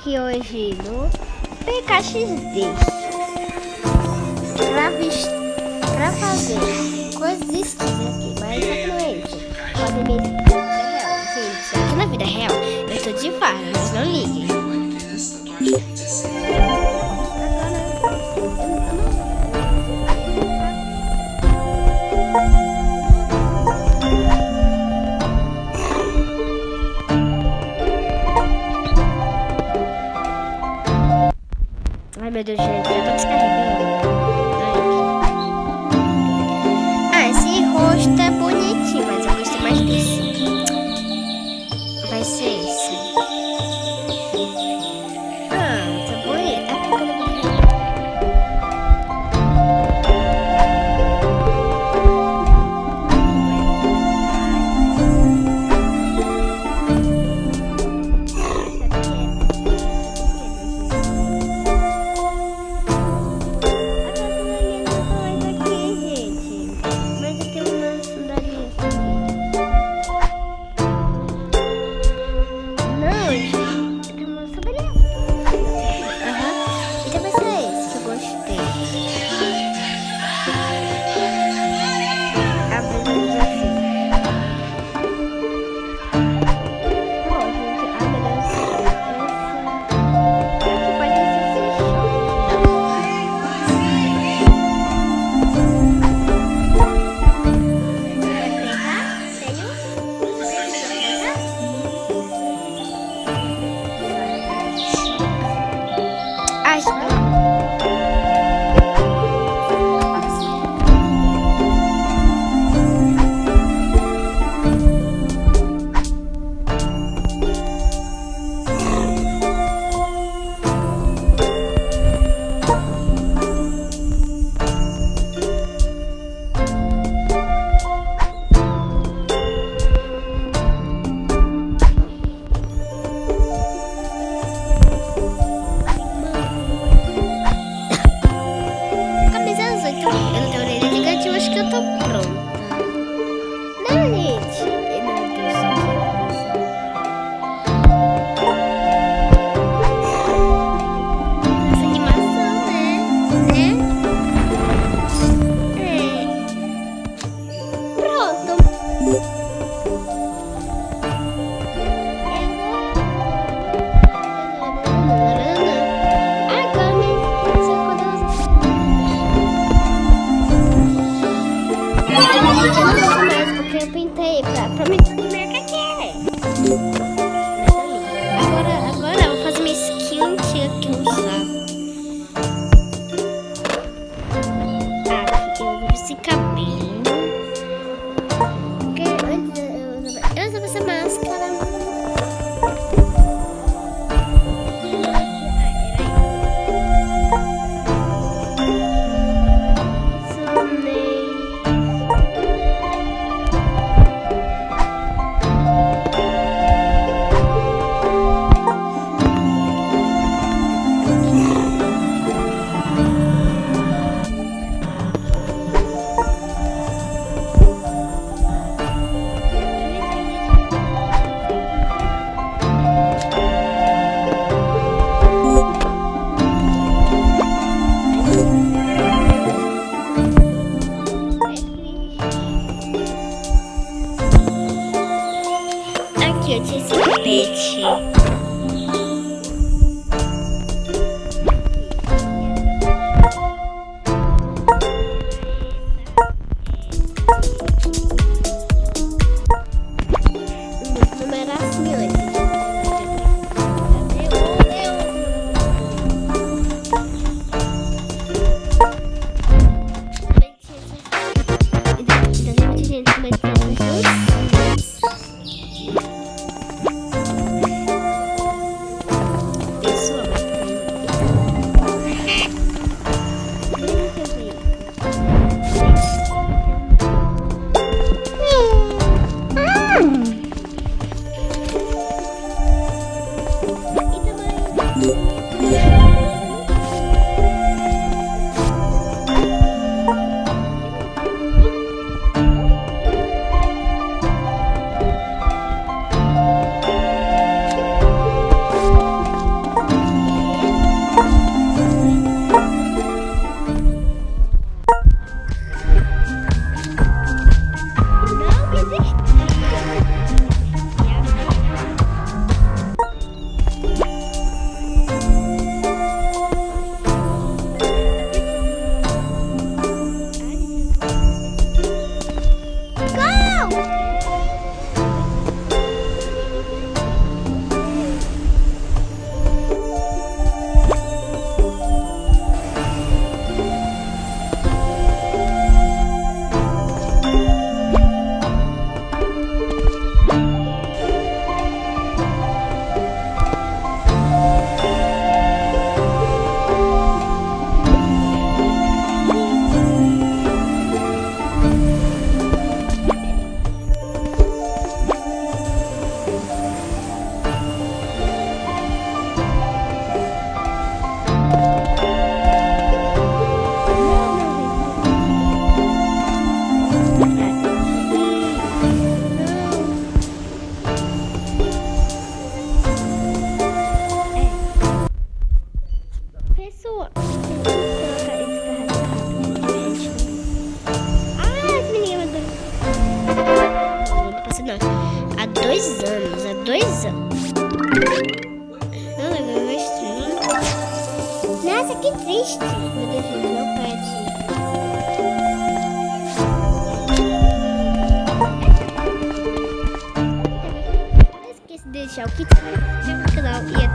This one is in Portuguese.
aqui hoje no PKXD pra fazer coisas esquisitas aqui, mas só que não é isso. Fazer minha vida real. Gente, aqui na vida real eu tô de vara, mas não liguem. Ai meu Deus, gente, já tá descarregando. Ah, esse rosto é bonitinho, mas eu gostei mais desse. Vai ser esse. Ah, tá bonito. É porque eu não Agora eu vou fazer minha skin antiga que eu usava. Eu uso esse cabelo. Porque antes eu usava essa máscara. Aqui eu tinha esse pet. triste. Meu Deus, gente, meu pet. Não esqueça de deixar o que no canal e